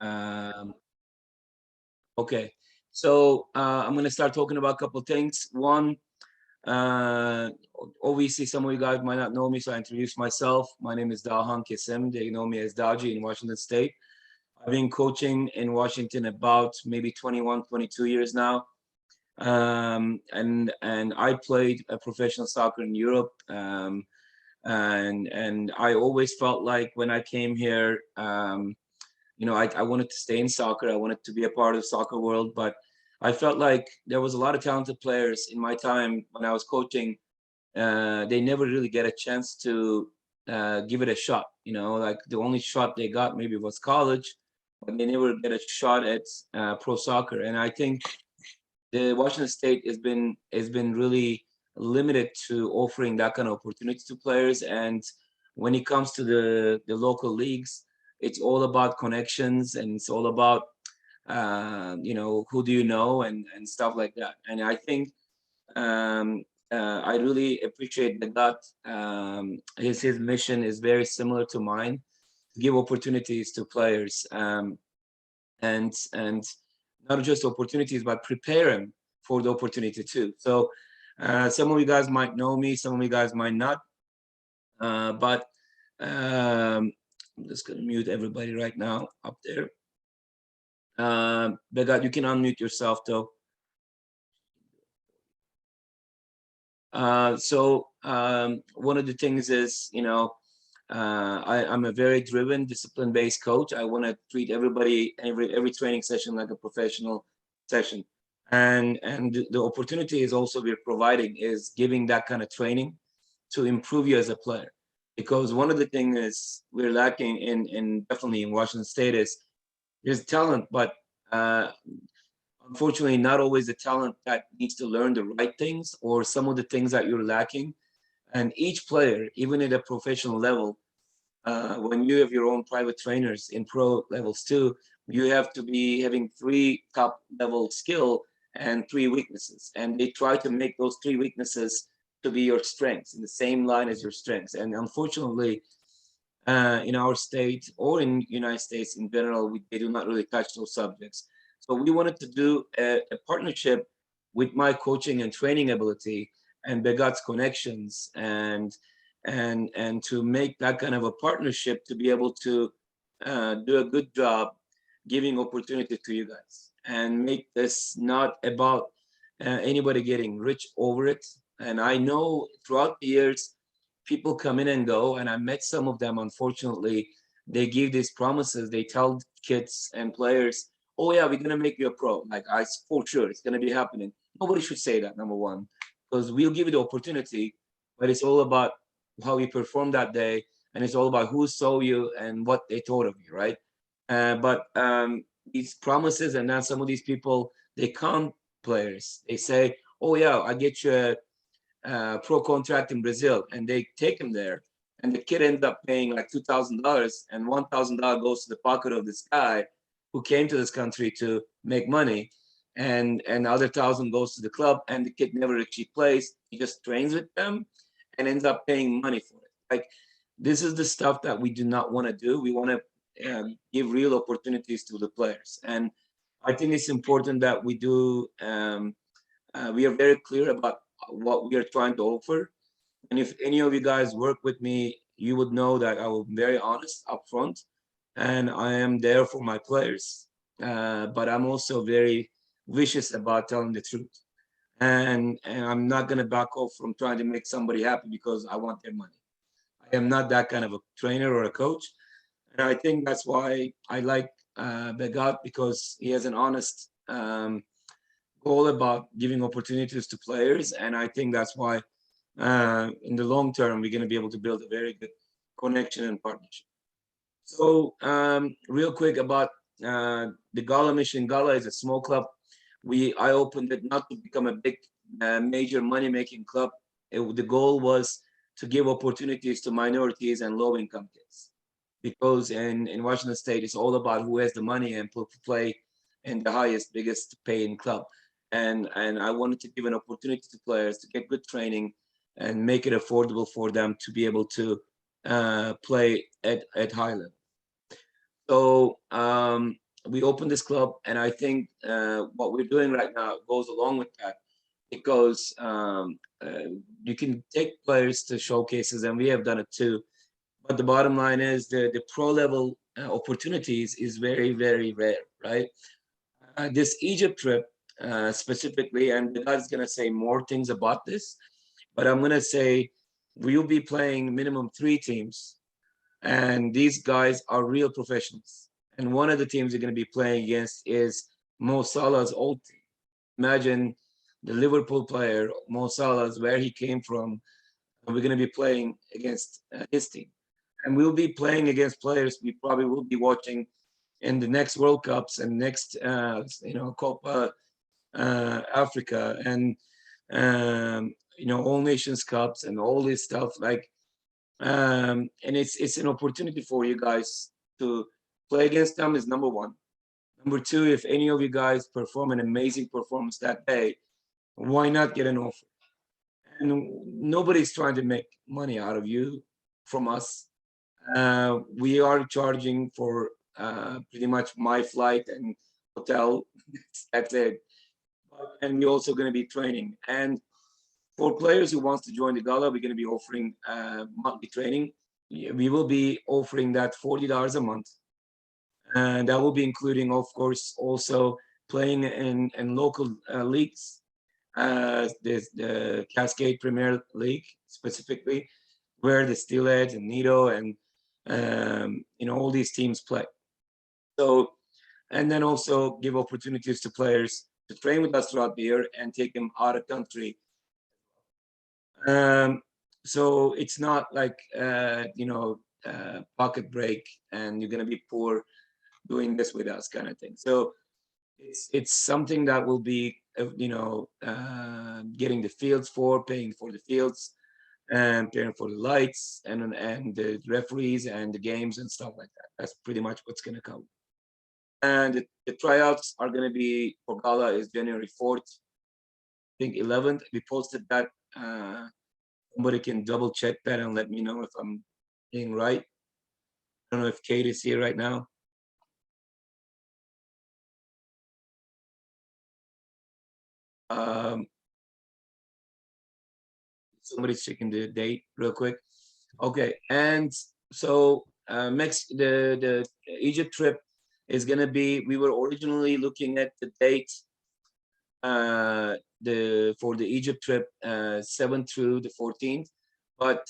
Um, okay, so I'm going to start talking about a couple of things. One, uh, obviously, some of you guys might not know me, so I introduce myself. My name is Dahan Kesim. They know me as Daji in Washington State. I've been coaching in Washington about maybe 21, 22 years now. And I played professional soccer in Europe. And I always felt like when I came here, I wanted to stay in soccer. I wanted to be a part of the soccer world, but I felt like there was a lot of talented players in my time when I was coaching. They never really get a chance to give it a shot. Like the only shot they got maybe was college, but they never get a shot at pro soccer. And I think the Washington State has been really limited to offering that kind of opportunity to players. And when it comes to the local leagues, it's all about connections, and it's all about who do you know, and stuff like that. And I think I really appreciate that. His mission is very similar to mine, to give opportunities to players, and not just opportunities, but prepare them for the opportunity too. So some of you guys might know me, some of you guys might not, but I'm just gonna mute everybody right now up there. Begat, you can unmute yourself though. So one of the things is, I'm a very driven, discipline-based coach. I want to treat everybody, every training session like a professional session. And the opportunity is also we're providing is giving that kind of training to improve you as a player. Because one of the things is we're lacking in definitely in Washington State is there's talent, but unfortunately not always the talent that needs to learn the right things, or some of the things that you're lacking. And each player, even at a professional level, when you have your own private trainers in pro levels too, you have to be having 3 top level skill and 3 weaknesses. And they try to make those 3 weaknesses to be your strengths in the same line as your strengths. And unfortunately, in our state or in United States in general, they do not really touch those subjects. So we wanted to do a partnership with my coaching and training ability and Begat's connections, and to make that kind of a partnership to be able to do a good job giving opportunity to you guys, and make this not about anybody getting rich over it. And I know throughout the years, people come in and go, and I met some of them. Unfortunately, they give these promises. They tell kids and players, "Oh yeah, we're gonna make you a pro." Like, I for sure it's gonna be happening. Nobody should say that, number one, because we'll give you the opportunity, but it's all about how you perform that day, and it's all about who saw you and what they thought of you, right? But these promises, and then some of these people, they con players. They say, "Oh yeah, I get you a pro contract in Brazil," and they take him there, and the kid ends up paying like $2,000, and $1,000 goes to the pocket of this guy who came to this country to make money, and the other 1,000 goes to the club, and the kid never actually plays. He just trains with them and ends up paying money for it. Like, this is the stuff that we do not want to do. We want to give real opportunities to the players, and I think it's important that we do. We are very clear about what we are trying to offer. And if any of you guys work with me, you would know that I will be very honest upfront, and I am there for my players. But I'm also very vicious about telling the truth. And I'm not going to back off from trying to make somebody happy because I want their money. I am not that kind of a trainer or a coach. And I think that's why I like Begat, because he has an honest all about giving opportunities to players. And I think that's why in the long term, we're going to be able to build a very good connection and partnership. So real quick about the Gala mission. Gala is a small club. I opened it not to become a big major money-making club. The goal was to give opportunities to minorities and low-income kids, because in Washington State, it's all about who has the money and play in the highest, biggest paying club. And I wanted to give an opportunity to players to get good training and make it affordable for them to be able to play at high level. So we opened this club, and I think what we're doing right now goes along with that, because you can take players to showcases, and we have done it too. But the bottom line is the pro level opportunities is very, very rare, right? This Egypt trip specifically, and the guy's gonna say more things about this, but I'm gonna say we'll be playing minimum 3 teams, and these guys are real professionals. And one of the teams you're gonna be playing against is Mo Salah's old team. Imagine the Liverpool player Mo Salah's, where he came from, and we're gonna be playing against his team. And we'll be playing against players we probably will be watching in the next World Cups and next, Copa Africa, and all nations cups and all this stuff. Like, and it's an opportunity for you guys to play against them. Is number one. Number two, if any of you guys perform an amazing performance that day, why not get an offer? And nobody's trying to make money out of you from us. We are charging for pretty much my flight and hotel. That's it. And we're also going to be training. And for players who wants to join the gala, we're going to be offering monthly training. We will be offering that $40 a month, and that will be including, of course, also playing in local leagues. There's the Cascade Premier League specifically, where the Steelheads and Nido and all these teams play. So, and then also give opportunities to players to train with us throughout the year and take them out of country. So it's not like pocket break and you're gonna be poor doing this with us kind of thing. So it's something that will be getting the fields for, paying for the fields, and paying for the lights and the referees and the games and stuff like that. That's pretty much what's gonna come. And the tryouts are gonna be for Gala is January 4th, I think 11th. We posted that. Somebody can double check that and let me know if I'm being right. I don't know if Kate is here right now. Somebody's checking the date real quick. Okay, and so the Egypt trip is gonna be. We were originally looking at the date for the Egypt trip 7th through the 14th, but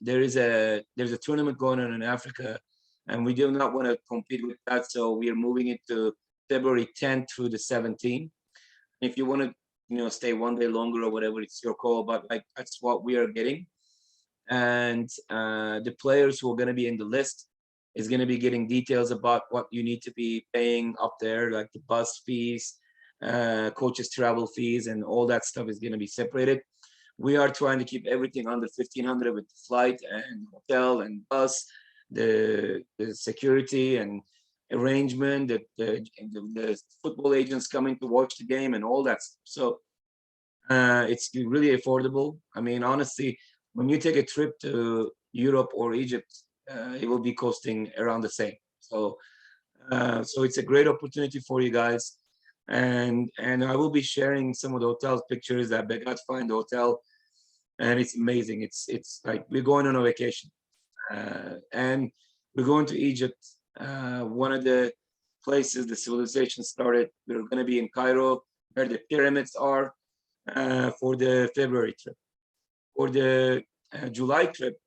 there's a tournament going on in Africa, and we do not want to compete with that, so we are moving it to February 10th through the 17th. If you want to stay one day longer or whatever, it's your call, but like that's what we are getting. And the players who are going to be in the list is going to be getting details about what you need to be paying up there, like the bus fees, coaches travel fees, and all that stuff is going to be separated. We are trying to keep everything under 1,500 with the flight and hotel and bus, the security and arrangement, the football agents coming to watch the game and all that stuff. So it's really affordable. I mean, honestly, when you take a trip to Europe or Egypt, it will be costing around the same. So it's a great opportunity for you guys. And I will be sharing some of the hotel pictures that Begat find the hotel, and it's amazing. It's like we're going on a vacation, and we're going to Egypt. One of the places the civilization started. We're going to be in Cairo, where the pyramids are, for the February trip. For the July trip,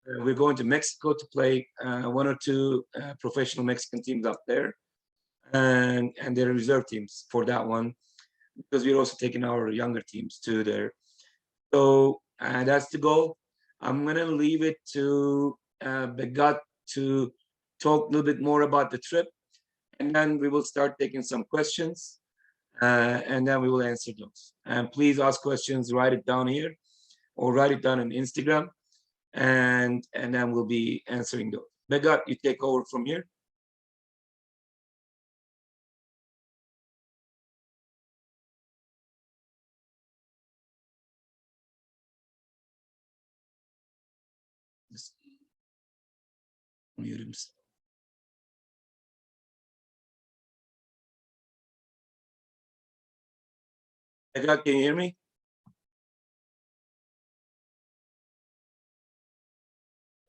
we're going to Mexico to play 1 or 2 professional Mexican teams up there, and their reserve teams for that one, because we're also taking our younger teams to there. So that's the goal. I'm gonna leave it to Begat to talk a little bit more about the trip, and then we will start taking some questions, and then we will answer those. And please ask questions, write it down here, or write it down on Instagram, and then we'll be answering those. Begat, you take over from here. Just mute himself. Can you hear me?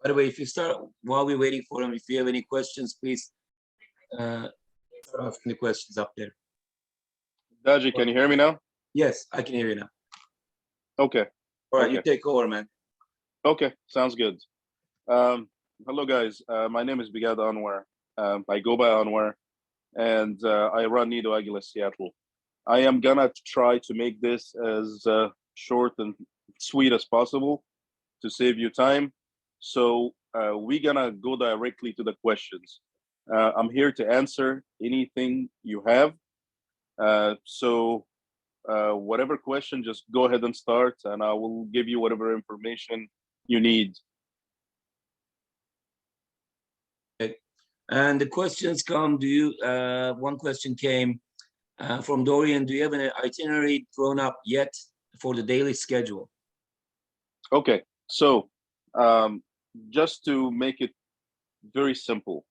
By the way, if you start while we're waiting for him, if you have any questions, please start asking the questions up there. Daji, can you hear me now? Yes, I can hear you now. Okay. All right, Okay. you take over, man. Okay, sounds good. Hello, guys. My name is Bigad Anwar. I go by Anwar, and I run Nido Aguila Seattle. I am gonna try to make this as short and sweet as possible to save you time. So we're gonna go directly to the questions. I'm here to answer anything you have. So whatever question, just go ahead and start, and I will give you whatever information you need. Okay. And the questions come, one question came from Dorian, do you have an itinerary drawn up yet for the daily schedule? Okay, so just to make it very simple,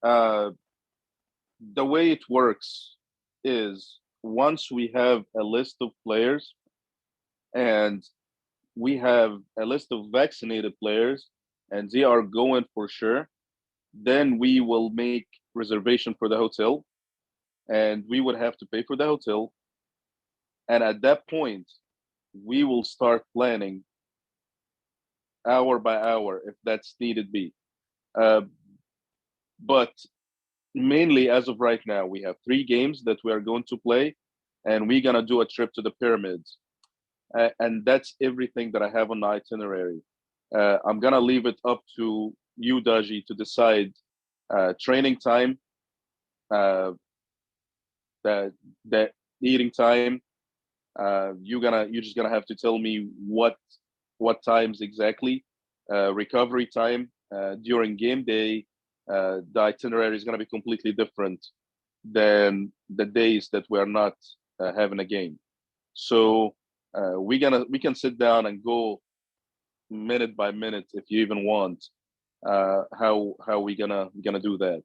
the way it works is once we have a list of players and we have a list of vaccinated players and they are going for sure, then we will make reservation for the hotel and we would have to pay for the hotel. And at that point, we will start planning hour by hour if that's needed be. Uh, but mainly as of right now, we have 3 games that we are going to play, and we're gonna do a trip to the pyramids, and that's everything that I have on the itinerary. I'm gonna leave it up to you, Daji, to decide training time, uh, the eating time. You're just gonna have to tell me what times exactly. Recovery time during game day. The itinerary is gonna be completely different than the days that we are not having a game. So we can sit down and go minute by minute if you even want. How we gonna do that?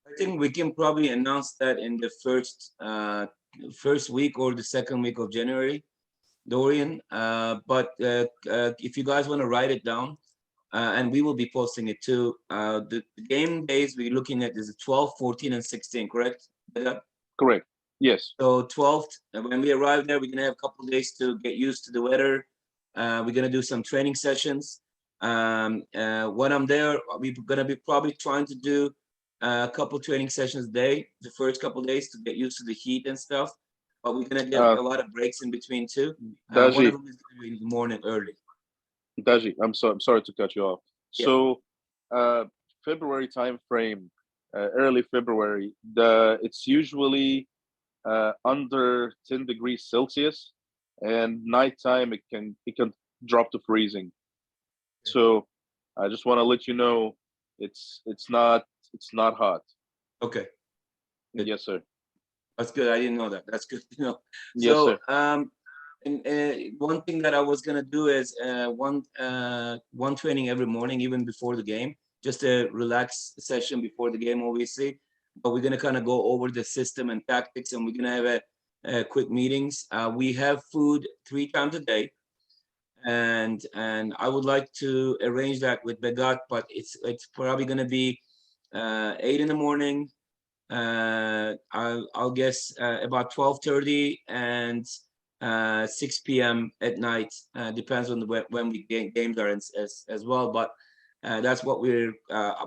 I think we can probably announce that in the first week or the second week of January, Dorian. But if you guys want to write it down, and we will be posting it too. The game days we're looking at is 12, 14, and 16, correct? Correct. Yes. So 12th, when we arrive there, we're gonna have a couple of days to get used to the weather. We're gonna do some training sessions. When I'm there, we're gonna be probably trying to do a couple training sessions a day, the first couple of days to get used to the heat and stuff. But we're gonna get a lot of breaks in between too. One of Daji, them is gonna be in the morning early. Daji, I'm sorry to cut you off. Yeah. So, February time frame, early February, it's usually under 10 degrees Celsius, and nighttime it can drop to freezing. So, I just want to let you know it's not hot. Okay. Good. Yes, sir. That's good. I didn't know that. That's good to know. Yes, So, sir. and one thing that I was gonna do is one training every morning, even before the game, just a relaxed session before the game, obviously. But we're gonna kind of go over the system and tactics, and we're gonna have a quick meetings. We have food 3 times a day, and I would like to arrange that with Begat, but it's probably gonna be 8 in the morning. I'll guess about 12:30 and 6 p.m. at night. Depends on when we games are as well. But that's what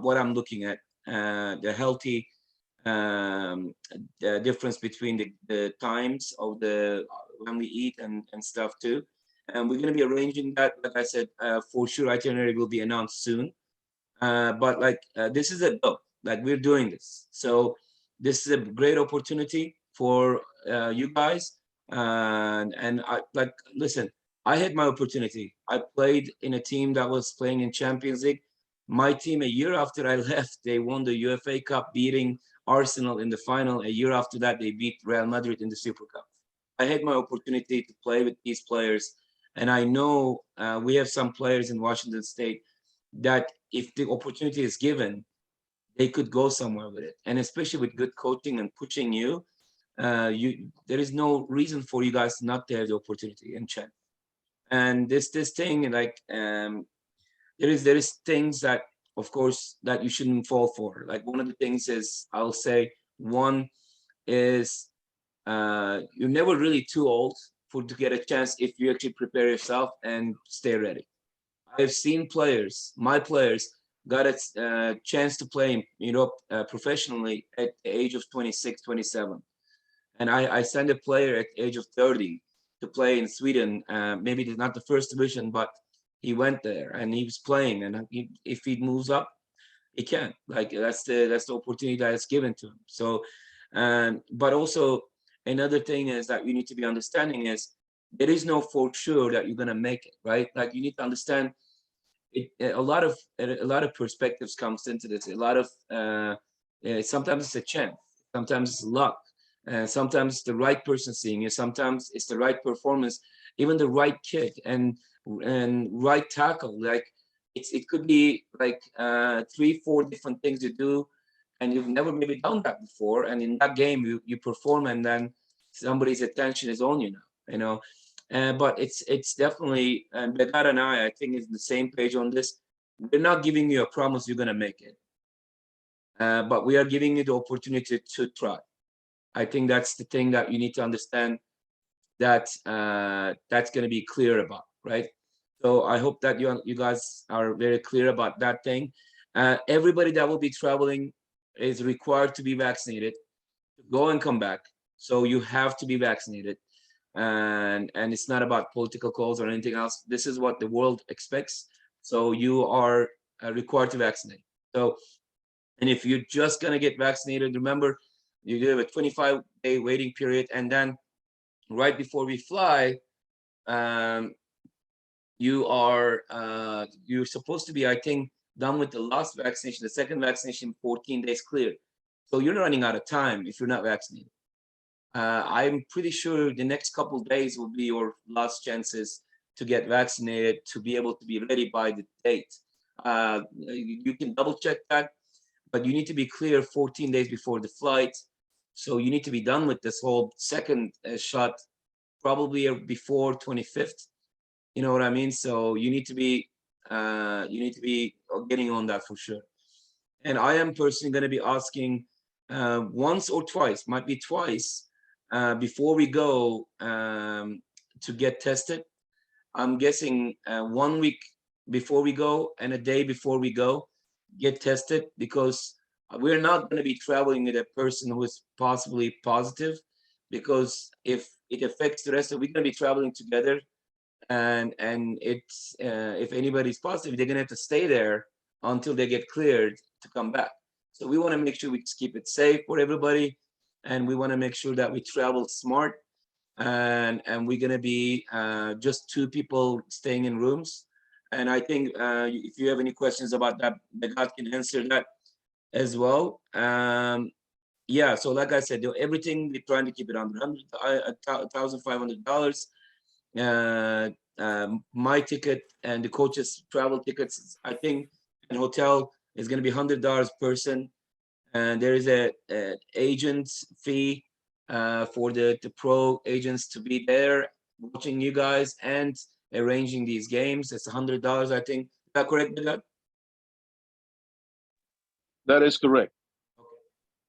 what I'm looking at. The healthy the difference between the times of when we eat and stuff too. And we're gonna be arranging that. Like I said, for sure, itinerary will be announced soon. But like this is a go. Like we're doing this, so this is a great opportunity for you guys. And I like listen. I had my opportunity. I played in a team that was playing in Champions League. My team, a year after I left, they won the UFA Cup, beating Arsenal in the final. A year after that, they beat Real Madrid in the Super Cup. I had my opportunity to play with these players, and I know we have some players in Washington State that if the opportunity is given, they could go somewhere with it. And especially with good coaching and pushing you, there is no reason for you guys not to have the opportunity in Chen. And this thing, like, there is things that, of course, that you shouldn't fall for. Like, one of the things is, I'll say, one is, you're never really too old to get a chance if you actually prepare yourself and stay ready. I've seen players, my players, got a chance to play in Europe professionally at the age of 26, 27. And I sent a player at the age of 30 to play in Sweden. Maybe not the first division, but he went there and he was playing. And if he moves up, he can. Like, that's the opportunity that is given to him. So, but also another thing is that you need to be understanding is, there is no for sure that you're gonna make it, right? Like, you need to understand it. A lot of perspectives comes into this. A lot of sometimes it's a chance, sometimes it's luck, sometimes it's the right person seeing you, sometimes it's the right performance, even the right kick and right tackle. Like, it could be like 3-4 different things you do, and you've never maybe done that before, and in that game you perform, and then somebody's attention is on you now, you know. But it's definitely, and Bedar and I think is the same page on this. We're not giving you a promise you're gonna make it, but we are giving you the opportunity to try. I think that's the thing that you need to understand, that that's going to be clear about, right? So I hope that you guys are very clear about that thing. Everybody that will be traveling is required to be vaccinated to go and come back. So you have to be vaccinated, and it's not about political calls or anything else. This is what the world expects. So you are required to vaccinate. So, and if you're just gonna get vaccinated, remember, you have a 25-day waiting period, and then right before we fly, you're supposed to be, I think, done with the last vaccination, the second vaccination, 14 days clear. So you're running out of time if you're not vaccinated. I'm pretty sure the next couple of days will be your last chances to get vaccinated, to be able to be ready by the date. You can double check that, but you need to be clear 14 days before the flight. So you need to be done with this whole second shot probably before 25th. You know what I mean? So you need to be getting on that for sure. And I am personally going to be asking once or twice, might be twice, before we go to get tested. I'm guessing 1 week before we go and a day before we go, get tested, because we're not going to be traveling with a person who is possibly positive, because if it affects the rest of, we're going to be traveling together, and it's if anybody's positive, they're going to have to stay there until they get cleared to come back. So we want to make sure we keep it safe for everybody, and we want to make sure that we travel smart, and we're going to be just 2 people staying in rooms. And I think if you have any questions about that, God can answer that as well. Yeah, so like I said, everything we're trying to keep it under $1,500. My ticket and the coach's travel tickets, I think, and hotel is going to be $100 person. And there is a agent fee for the pro agents to be there watching you guys and arranging these games. It's $100, I think. Is that correct, Bilal? That is correct. Okay.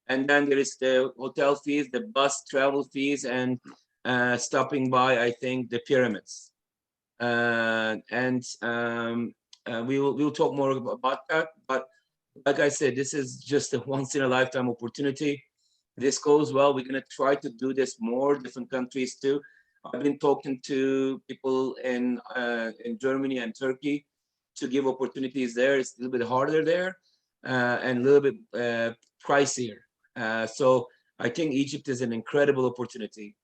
And then there is the hotel fees, the bus travel fees, and stopping by, I think, the pyramids. And we'll talk more about that. But like I said, this is just a once in a lifetime opportunity. This goes well, we're gonna try to do this more different countries too. I've been talking to people in Germany and Turkey to give opportunities there. It's a little bit harder there and a little bit pricier. So I think Egypt is an incredible opportunity.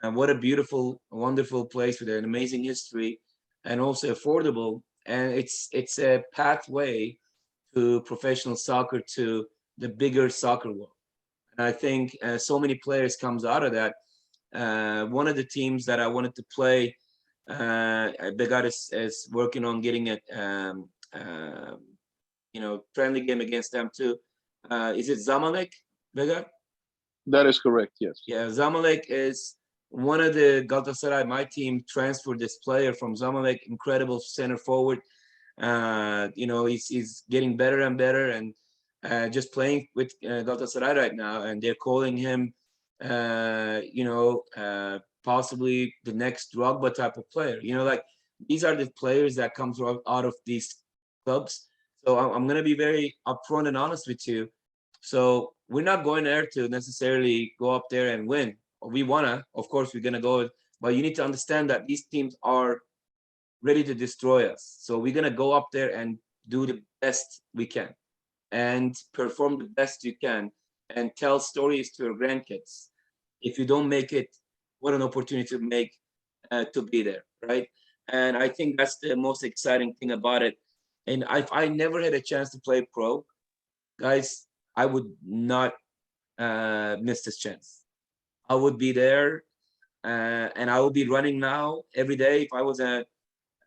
And what a beautiful, wonderful place with an amazing history, and also affordable. And it's a pathway to professional soccer, to the bigger soccer world. And I think so many players comes out of that. One of the teams that I wanted to play, Begat is working on getting a friendly game against them too. Is it Zamalek, Begat? That is correct. Yes. Yeah, Zamalek is one of the Galatasaray. My team transferred this player from Zamalek, incredible center forward. He's getting better and better, and just playing with Galatasaray right now, and they're calling him, possibly the next Drogba type of player. Like these are the players that come out of these clubs. So I'm gonna be very upfront and honest with you. So we're not going there to necessarily go up there and win. We wanna, of course, we're gonna go, but you need to understand that these teams are ready to destroy us. So we're gonna go up there and do the best we can and perform the best you can and tell stories to your grandkids. If you don't make it, what an opportunity to make to be there, right? And I think that's the most exciting thing about it. And if I never had a chance to play pro, guys, I would not miss this chance. I would be there, and I will be running now every day. If I was a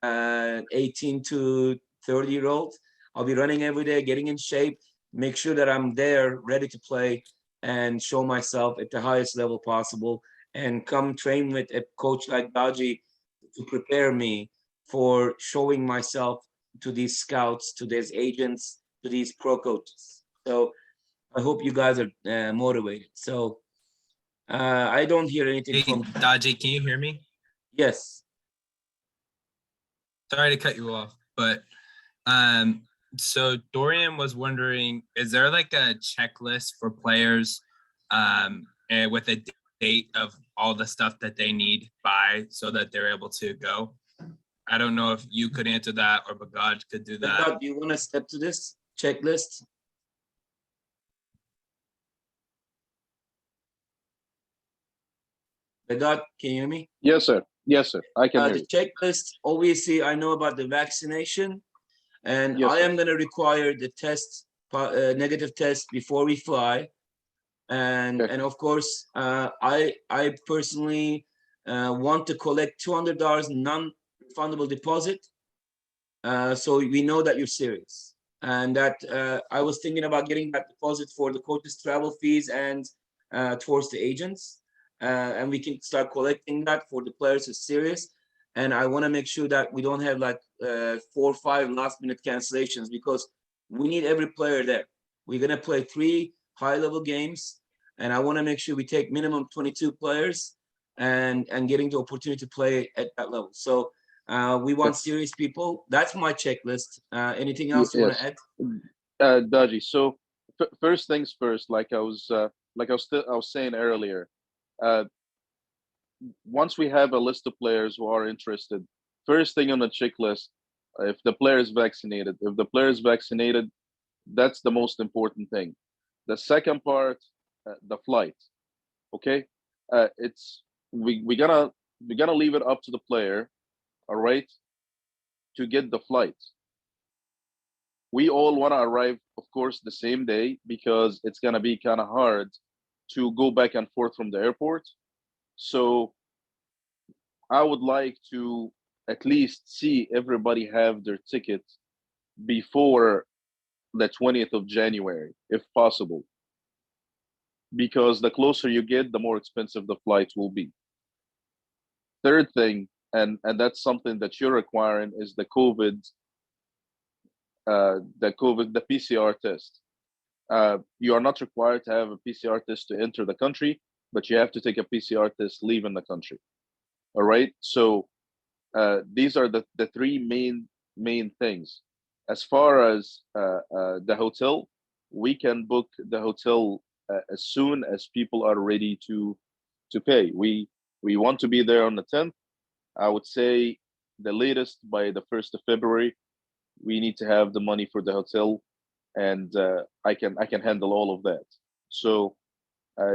18 to 30-year-old, I'll be running every day, getting in shape, make sure that I'm there, ready to play, and show myself at the highest level possible, and come train with a coach like Daji to prepare me for showing myself to these scouts, to these agents, to these pro coaches. So I hope you guys are motivated. So I don't hear anything Hey, from. Daji, can you hear me? Yes. Sorry to cut you off, but so Dorian was wondering, is there like a checklist for players and with a date of all the stuff that they need by so that they're able to go? I don't know if you could answer that or Bagaj could do that. Do you want to step to this checklist? Bagaj, can you hear me? Yes, sir. Yes, sir. I can hear The you. checklist, obviously, I know about the vaccination, and Yes, I sir. am going to require the test, negative test before we fly. Okay. And of course, I personally want to collect $200 non-refundable deposit, so we know that you're serious. And that I was thinking about getting that deposit for the coaches' travel fees and towards the agents, and we can start collecting that for the players who's serious. And I want to make sure that we don't have like 4 or 5 last-minute cancellations, because we need every player there. We're gonna play 3 high-level games, and I want to make sure we take minimum 22 players and getting the opportunity to play at that level. So we want serious people. That's my checklist. Anything else you want to Yes. add? Daji. So first things first, I was saying earlier, uh, once we have a list of players who are interested, first thing on the checklist, if the player is vaccinated. If the player is vaccinated, that's the most important thing. The second part, the flight. Okay, it's we gotta leave it up to the player. All right, to get the flight. We all want to arrive, of course, the same day because it's gonna be kind of hard to go back and forth from the airport. So I would like to at least see everybody have their ticket before the 20th of January, if possible, because the closer you get, the more expensive the flights will be. Third thing, and that's something that you're requiring, is the PCR test. You are not required to have a PCR test to enter the country, but you have to take a PCR test leaving the country. All right. So these are the 3 main things. As far as the hotel, we can book the hotel as soon as people are ready to pay. We want to be there on the 10th. I would say the latest by the 1st of February, we need to have the money for the hotel, and I can handle all of that. So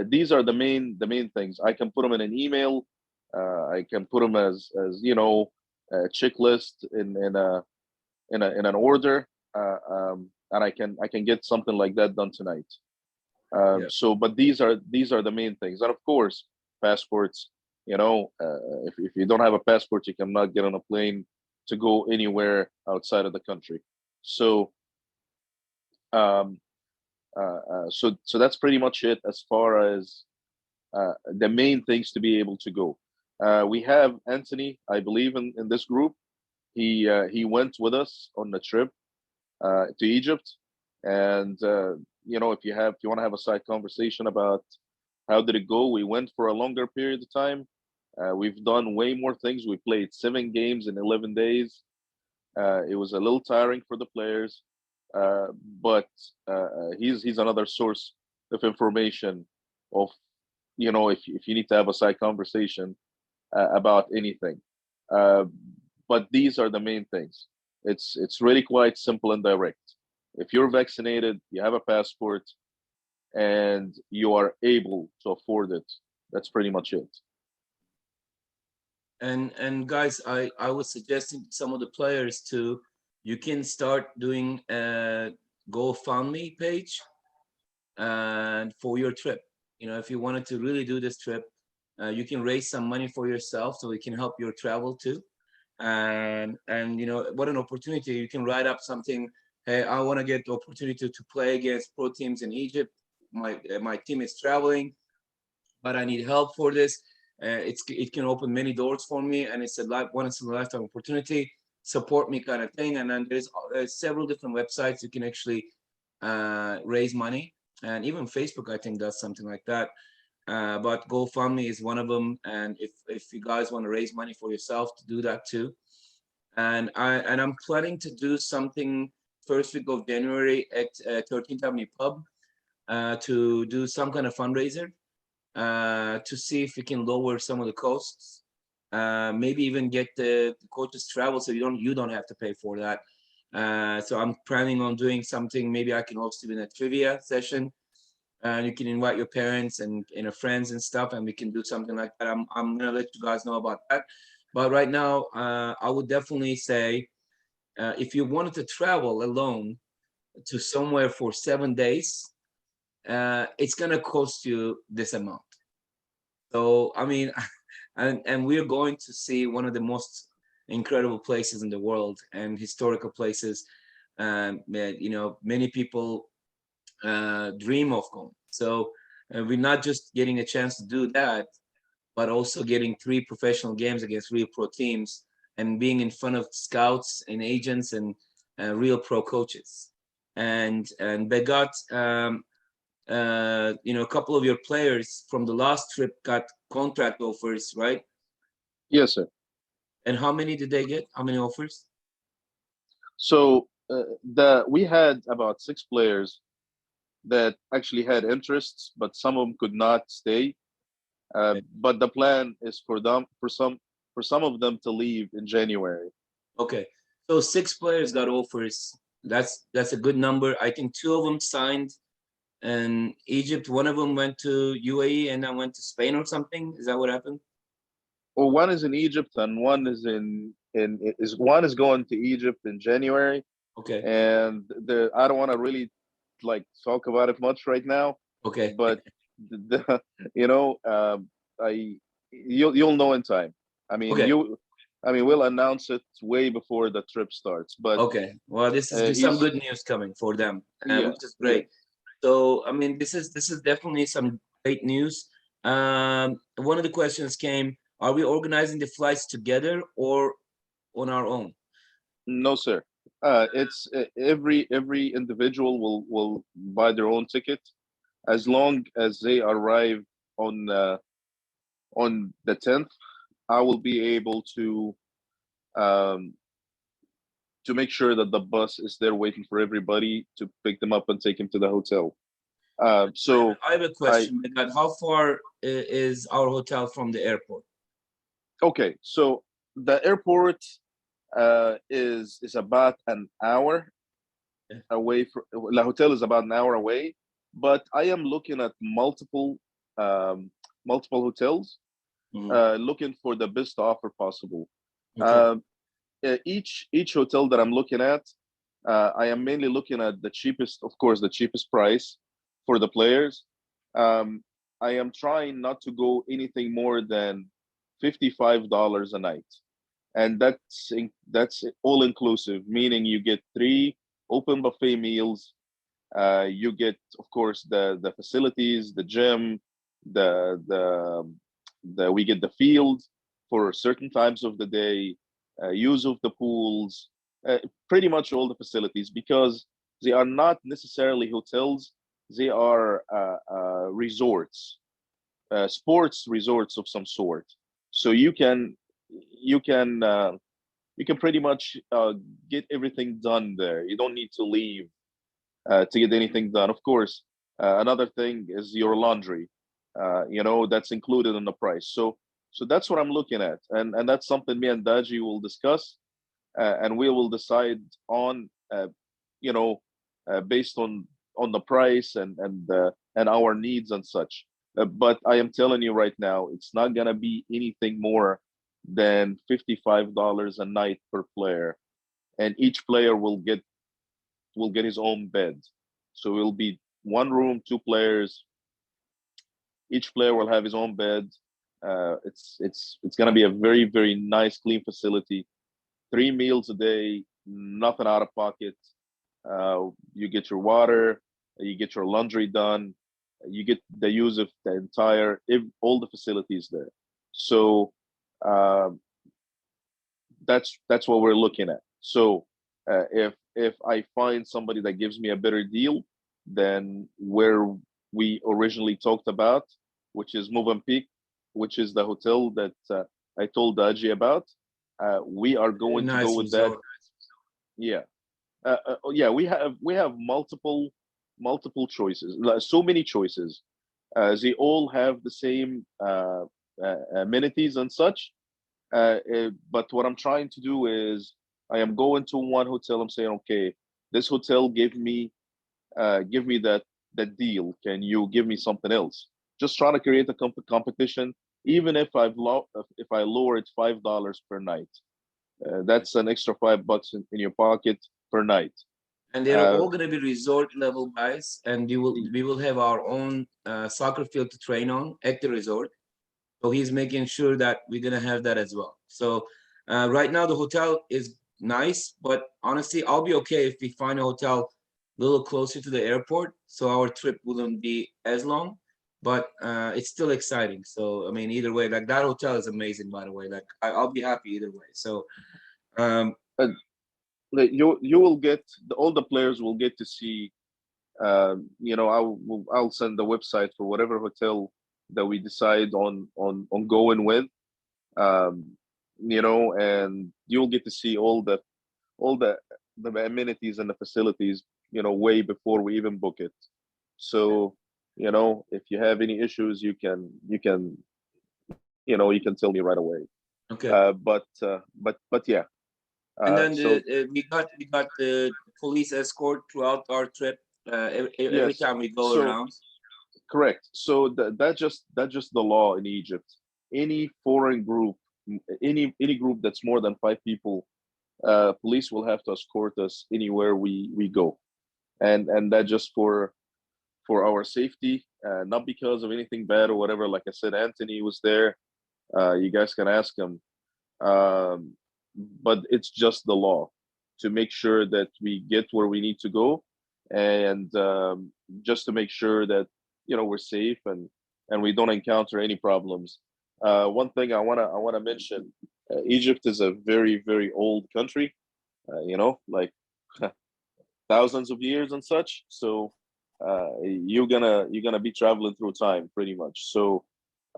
these are the main things. I can put them in an email. I can put them as a checklist in an order, and I can get something like that done tonight. Yeah. So, but these are the main things, and of course, passports. If you don't have a passport, you cannot get on a plane to go anywhere outside of the country. So, um, so that's pretty much it as far as the main things to be able to go. We have Anthony, I believe, in this group. He went with us on the trip to Egypt, and if you want to have a side conversation about how did it go, we went for a longer period of time. We've done way more things. We played 7 games in 11 days. It was a little tiring for the players, but he's another source of information of if you need to have a side conversation about anything. Uh, but these are the main things. It's really quite simple and direct. If you're vaccinated, you have a passport, and you are able to afford it, that's pretty much it. And guys, I was suggesting to some of the players to, you can start doing a GoFundMe page and for your trip. If you wanted to really do this trip, you can raise some money for yourself so it can help your travel too. And what an opportunity. You can write up something. Hey, I want to get the opportunity to play against pro teams in Egypt. My team is traveling, but I need help for this. It can open many doors for me, and it's a once in a lifetime opportunity. Support me, kind of thing. And then there's several different websites you can actually raise money, and even Facebook, I think, does something like that. But GoFundMe is one of them, and if you guys want to raise money for yourself, to do that too. And I'm planning to do something first week of January at 13th Avenue Pub, to do some kind of fundraiser, to see if we can lower some of the costs, maybe even get the coaches travel so you don't have to pay for that. So I'm planning on doing something. Maybe I can host even a trivia session, and you can invite your parents and friends and stuff, and we can do something like that. I'm gonna let you guys know about that. But right now, I would definitely say, if you wanted to travel alone to somewhere for 7 days, it's gonna cost you this amount. So I mean, and we're going to see one of the most incredible places in the world and historical places, that many people dream of going. So we're not just getting a chance to do that, but also getting 3 professional games against real pro teams and being in front of scouts and agents and real pro coaches. And they got a couple of your players from the last trip got contract offers, right? Yes, sir. And how many did they get? How many offers? So we had about 6 players that actually had interests, but some of them could not stay. But the plan is for some of them to leave in January. Okay, so 6 players got offers. That's a good number. I think 2 of them signed in Egypt. One of them went to UAE and then went to Spain or something. Is that what happened? Well, one is in Egypt and one is one is going to Egypt in January. Okay. And I don't want to really talk about it much right now. Okay. But you'll know in time. I mean, okay. We'll announce it way before the trip starts. But okay, well, this is some good news coming for them, yeah, which is great. Yeah. So I mean, this is definitely some great news. One of the questions came: are we organizing the flights together or on our own? No, sir. It's every individual will buy their own ticket, as long as they arrive on the 10th. I will be able um, to make sure that the bus is there waiting for everybody to pick them up and take them to the hotel. So I have a question. How far is our hotel from the airport? Okay, so the airport is about an hour away from the hotel is about an hour away, but I am looking at multiple hotels, looking for the best offer possible. Okay. Each hotel that I'm looking at, I am mainly looking at the cheapest, of course, the cheapest price for the players. I am trying not to go anything more than $55 a night, and that's all inclusive, meaning you get 3 open buffet meals. You get, of course, the facilities, the gym, the we get the field for certain times of the day, use of the pools, pretty much all the facilities, because they are not necessarily hotels, they are resorts, sports resorts of some sort. So you can you can pretty much get everything done there. You don't need to leave to get anything done. Of course, another thing is your laundry. That's included in the price. So that's what I'm looking at, and that's something me and Daji will discuss, and we will decide on, based on the price and our needs and such. But I am telling you right now, it's not gonna be anything more than $55 a night per player, and each player will get his own bed. So it'll be one room, two players. Each player will have his own bed. It's gonna be a very very nice, clean facility. 3 meals a day, nothing out of pocket. You get your water, you get your laundry done, you get the use of the entire all the facilities there. So uh, that's what we're looking at. So if I find somebody that gives me a better deal than where we originally talked about, which is Mozambique, which is the hotel that I told Daji about, we are Very going to go nice with that. resort. Yeah, yeah. We have multiple choices, like, so many choices. They all have the same amenities and such. But what I'm trying to do is I am going to one hotel. I'm saying, okay, this hotel give me that deal. Can you give me something else? Just trying to create a competition. Even if I lower it $5 per night, that's an extra $5 in your pocket per night. And they're Uh, all going to be resort level guys, and we will have our own soccer field to train on at the resort. So he's making sure that we're going to have that as well. So right now the hotel is nice, but honestly, I'll be okay if we find a hotel a little closer to the airport, so our trip wouldn't be as long. But it's still exciting. So I mean, either way, like that hotel is amazing, by the way. Like I'll be happy either way. So um, and like, you will get all the players will get to see. I'll send the website for whatever hotel that we decide on going with. Um, and you'll get to see all the amenities and the facilities, way before we even book it. So, if you have any issues, you can tell me right away. okay. But yeah. And then So we got the police escort throughout our trip. Every yes. time we go So around. correct. So that's just the law in Egypt. Any foreign group, any group that's more than 5 people, police will have to escort us anywhere we go, and that just for our safety, not because of anything bad or whatever. Like I said, Anthony was there. You guys can ask him. Um, but it's just the law to make sure that we get where we need to go, and just to make sure that we're safe and we don't encounter any problems. One thing I wanna mention: Egypt is a very very old country. Like thousands of years and such. So you're gonna be traveling through time pretty much. So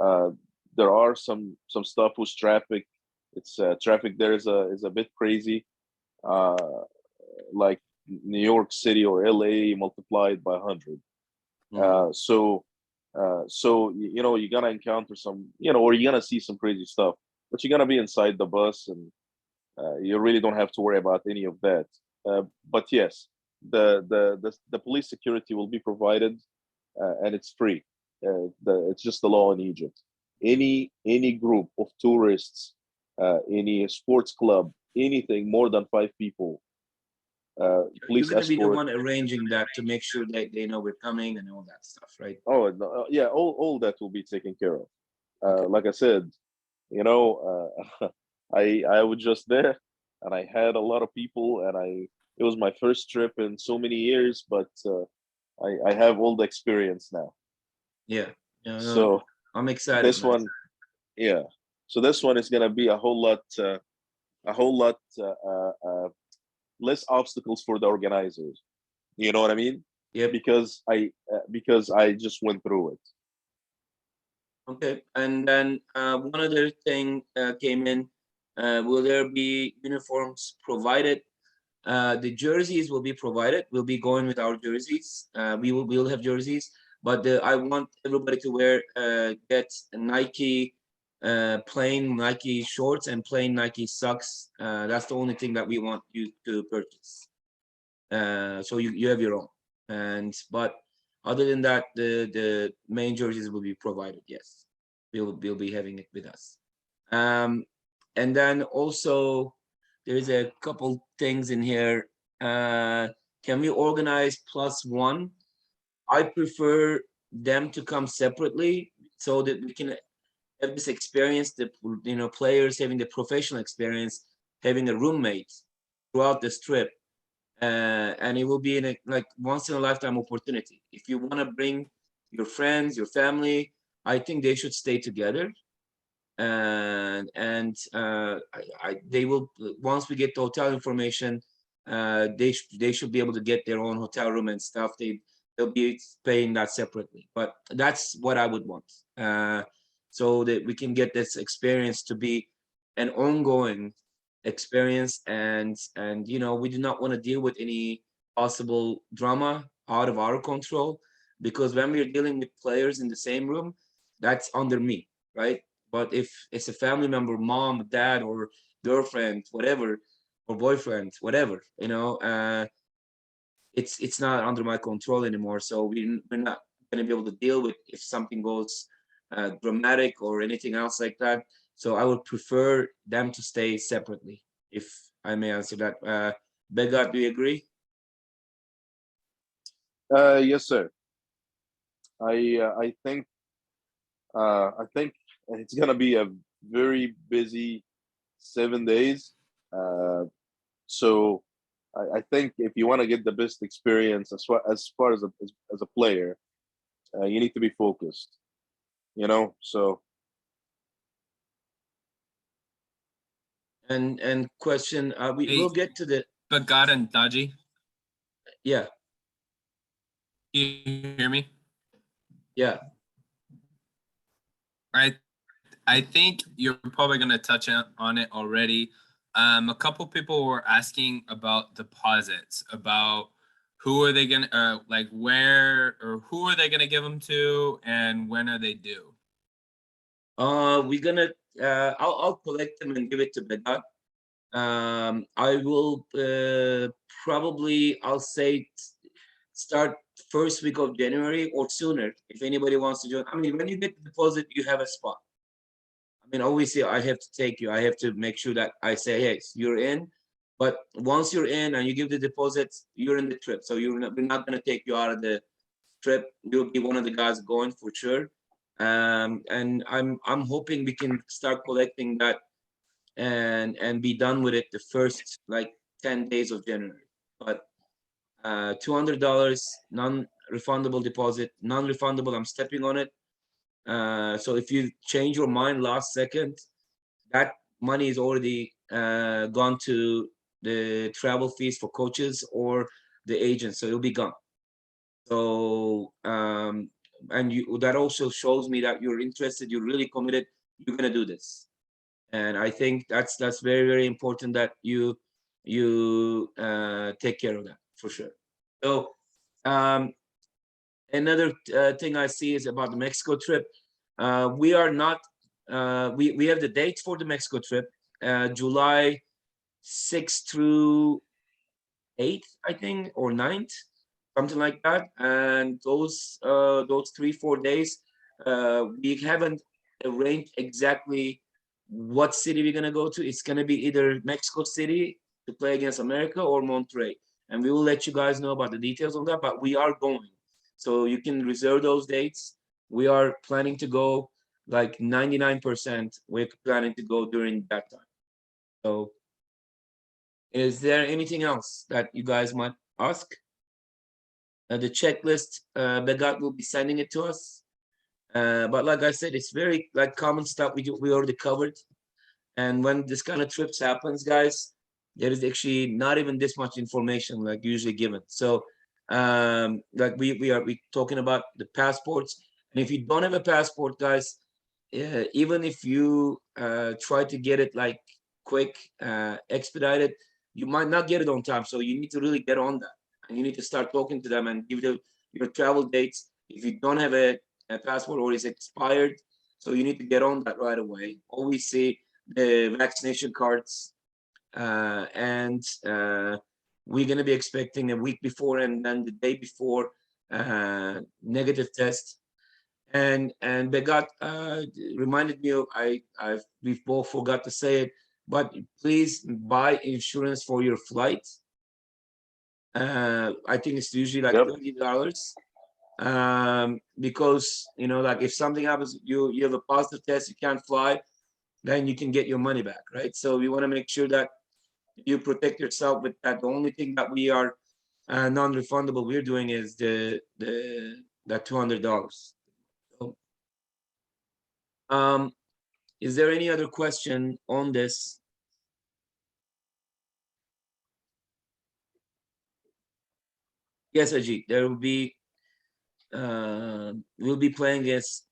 uh, there are some stuff with traffic. It's traffic there is a bit crazy, uh, like New York City or LA multiplied by 100. Mhm. You're gonna encounter some, or you're gonna see some crazy stuff, but you're gonna be inside the bus, and you really don't have to worry about any of that. But yes, the police security will be provided, and it's free. It's just the law in Egypt. Any group of tourists, any sports club, anything more than 5 people, You're police gonna be the escort. one arranging that to make sure that they know we're coming and all that stuff, right? Oh no, yeah, all that will be taken care of. Okay. Like I said, I was just there, and I had a lot of people, and it was my first trip in so many years, but I have all the experience now. Yeah. Yeah, no, So I'm excited, this man. one, yeah. So this one is gonna be a whole lot, less obstacles for the organizers. You know what I mean? Yep. Because I just went through it. Okay. And then one other thing came in. Will there be uniforms provided? The jerseys will be provided. We'll be going with our jerseys. We'll have jerseys, but I want everybody to wear get Nike plain Nike shorts and plain Nike socks. That's the only thing that we want you to purchase. So you have your own. But other than that, the main jerseys will be provided. Yes, we'll be having it with us. And then also there's a couple things in here. Can we organize +1? I prefer them to come separately so that we can have this experience, the players having the professional experience, having a roommate throughout this trip. And it will be in a like once in a lifetime opportunity. If you want to bring your friends, your family, I think they should stay together. And they will, once we get the hotel information, they should be able to get their own hotel room and stuff. They'll be paying that separately, but that's what I would want, so that we can get this experience to be an ongoing experience. And we do not want to deal with any possible drama out of our control, because when we're dealing with players in the same room, that's under me, right? But if it's a family member, mom, dad, or girlfriend, whatever, or boyfriend, whatever, it's not under my control anymore. So we're not going to be able to deal with if something goes dramatic or anything else like that. So I would prefer them to stay separately, if I may answer that. Begat, do you agree? Yes, sir. I think it's gonna be a very busy 7 days. Uh, so I think if you want to get the best experience as far as a player, you need to be focused. So And question, Hey, we'll get to the, but God and Daji, yeah, you hear me? yeah. Right. I think you're probably going to touch on it already. A couple people were asking about deposits, about who are they going to, like where or who are they going to give them to, and when are they due? We're gonna, I'll collect them and give it to Begat. I will probably, I'll say start first week of January or sooner if anybody wants to join. I mean, when you get the deposit, you have a spot. I mean, obviously, I have to take you. I have to make sure that I say, yes, you're in. But once you're in and you give the deposits, you're in the trip. So we're not going to take you out of the trip. You'll be one of the guys going for sure. And I'm hoping we can start collecting that and be done with it the first like 10 days of January. But $200 non-refundable deposit, non-refundable, I'm stepping on it. So if you change your mind last second, that money is already gone to the travel fees for coaches or the agents, so it'll be gone. So and that also shows me that you're interested, you're really committed, you're gonna do this. And I think that's very, very important that you take care of that for sure. So another thing I see is about the Mexico trip. We are not, we have the dates for the Mexico trip, July 6th through 8th, I think, or 9th, something like that. And those 3-4 days, we haven't arranged exactly what city we're gonna go to. It's gonna be either Mexico City to play against America or Monterrey. And we will let you guys know about the details on that, but we are going. So you can reserve those dates. We are planning to go like 99%. We're planning to go during that time. So is there anything else that you guys might ask? The checklist, Begat will be sending it to us. But like I said, it's very like common stuff we already covered. And when this kind of trips happens, guys, there is actually not even this much information like usually given. So like we talking about the passports. And if you don't have a passport, guys, even if you try to get it like quick, expedited, you might not get it on time. So you need to really get on that. And you need to start talking to them and give them your travel dates. If you don't have a passport or it's expired, so you need to get on that right away. Always see the vaccination cards, and we're going to be expecting a week before and then the day before negative test. And Begat reminded me of we both forgot to say it, but please buy insurance for your flight. I think it's usually like $30. Because like if something happens, you have a positive test, you can't fly, then you can get your money back, right? So we want to make sure that you protect yourself with that. The only thing that we are non-refundable we're doing is that $200. So, is there any other question on this? Yes, Ajit, there will be we'll be playing against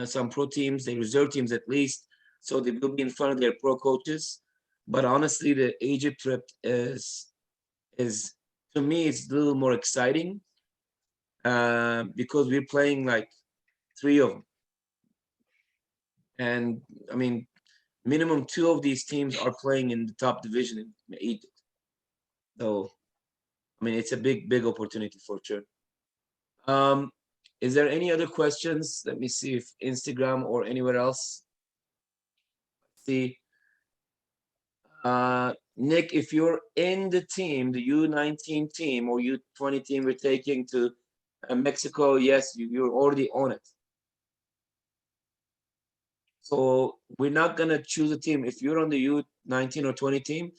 some pro teams, the reserve teams at least, so they will be in front of their pro coaches. But honestly, the Egypt trip is to me it's a little more exciting because we're playing like 3 of them, and I mean minimum 2 of these teams are playing in the top division in Egypt. So I mean it's a big opportunity for sure. Is there any other questions? Let me see if Instagram or anywhere else. See, Nick, if you're in the team, the U19 team or U20 team we're taking to Mexico, yes, you're already on it. So we're not gonna choose a team. If you're on the U19 or 20 team,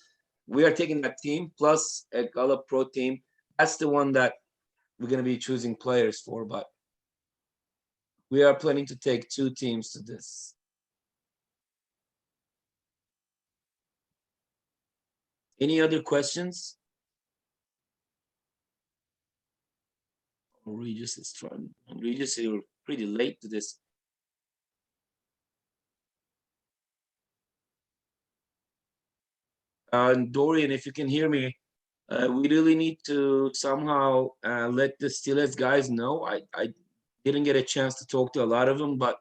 we are taking that team plus a Gala Pro team. That's the one that we're gonna be choosing players for, but we are planning to take 2 teams to this. Any other questions? Regis is trying. Regis, you're pretty late to this. Dorian, if you can hear me, we really need to somehow let the Steelers guys know. I didn't get a chance to talk to a lot of them, but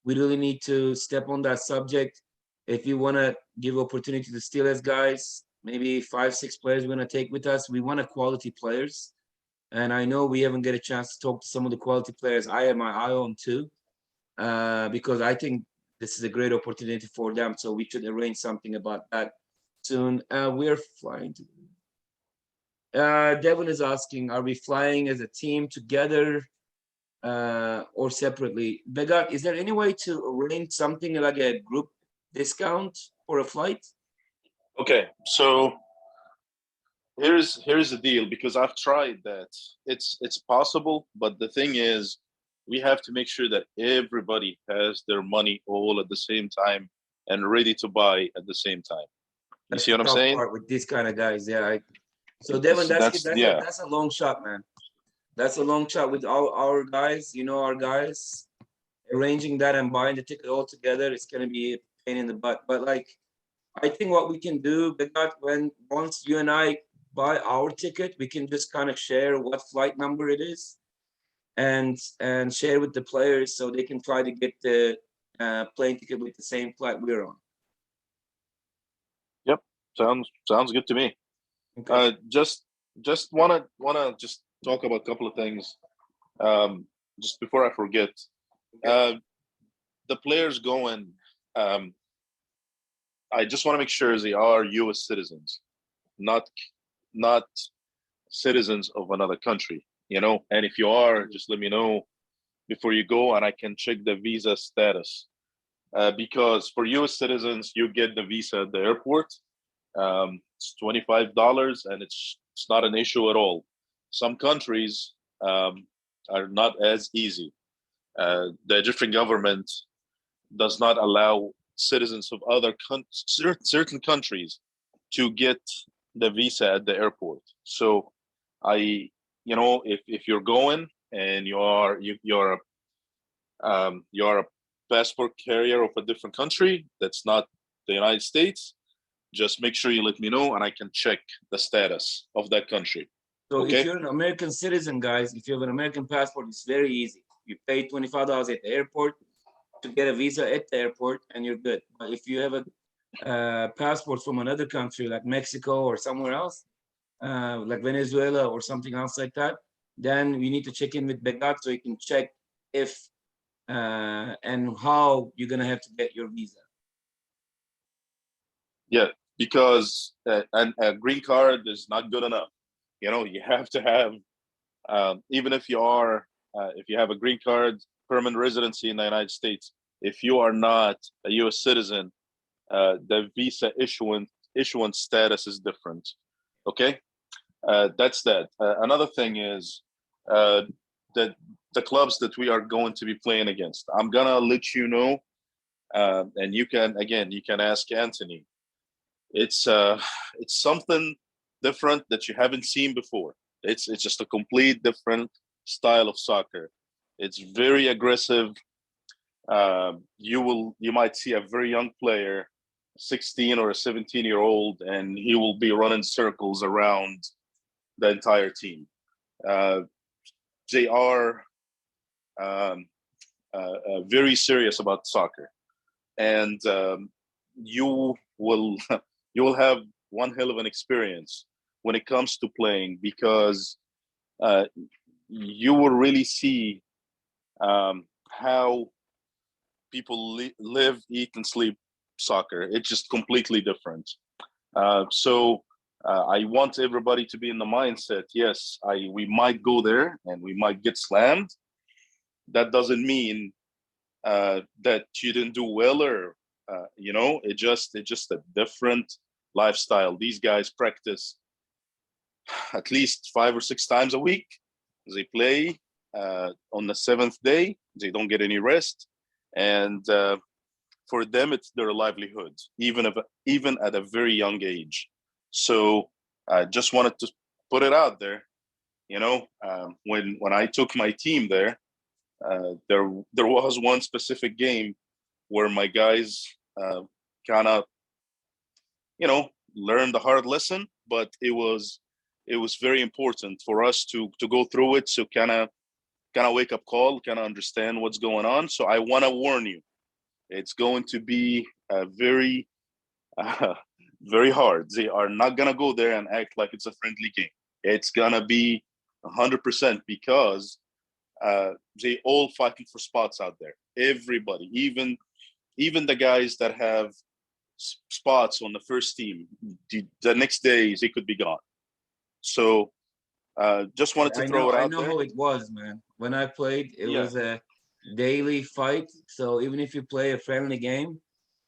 we really need to step on that subject. If you want to give opportunity to the Steelers guys, maybe 5, 6 players we're going to take with us. We want a quality players. And I know we haven't get a chance to talk to some of the quality players. I have my eye on too, because I think this is a great opportunity for them. So we should arrange something about that soon. We're flying. Devin is asking, are we flying as a team together or separately? Begat, is there any way to arrange something like a group discount for a flight? Okay, so here's the deal, because I've tried that. It's possible, but the thing is, we have to make sure that everybody has their money all at the same time and ready to buy at the same time. You see what I'm saying? Part with these kind of guys, yeah. So Devin, that's a long shot, man. That's a long shot with our guys. Our guys arranging that and buying the ticket all together. It's gonna be a pain in the butt. But like, I think what we can do, because once you and I buy our ticket, we can just kind of share what flight number it is, and share with the players so they can try to get the plane ticket with the same flight we're on. Yep, sounds good to me. Okay. Just wanna just talk about a couple of things. Just before I forget, the players going. I just want to make sure they are U.S. citizens, not citizens of another country. And if you are, just let me know before you go, and I can check the visa status. Because for U.S. citizens, you get the visa at the airport. It's $25, and it's not an issue at all. Some countries are not as easy. The Egyptian government does not allow citizens of certain countries to get the visa at the airport. So if you're going and you're a passport carrier of a different country that's not the United States, just make sure you let me know and I can check the status of that country. So Okay. if you're an American citizen, guys, if you have an American passport, it's very easy. You pay $25 at the airport to get a visa at the airport and you're good. But if you have a passport from another country like Mexico or somewhere else, like Venezuela or something else like that, then you need to check in with Begat so you can check if and how you're gonna have to get your visa. Yeah, because a green card is not good enough. You have to have, even if you have a green card, permanent residency in the United States, if you are not a U.S. citizen, the visa issuance status is different. Okay, that's that. Another thing is that the clubs that we are going to be playing against. I'm gonna let you know, and you can ask Anthony. It's something different that you haven't seen before. It's just a complete different style of soccer. It's very aggressive. You might see a very young player, 16 or a 17-year-old, and he will be running circles around the entire team. They are very serious about soccer, and you will have one hell of an experience when it comes to playing, because you will really see how people live, eat, and sleep soccer. It's just completely different. So I want everybody to be in the mindset, yes, we might go there and we might get slammed. That doesn't mean that you didn't do well, or it's just a different lifestyle. These guys practice at least 5 or 6 times a week. They play on the 7th day. They don't get any rest, and for them, it's their livelihood, even at a very young age. So I just wanted to put it out there. When I took my team there, there was one specific game where my guys kind of learned the hard lesson, but it was very important for us to go through it, so kind of wake up call, kind of understand what's going on. So I want to warn you, it's going to be very very hard. They are not gonna go there and act like it's a friendly game. It's gonna be 100%, because they all fighting for spots out there. Everybody, even the guys that have spots on the first team, the next day they could be gone. So just wanted to throw it out there. I know how it was, man. When I played, it was a daily fight. So even if you play a friendly game,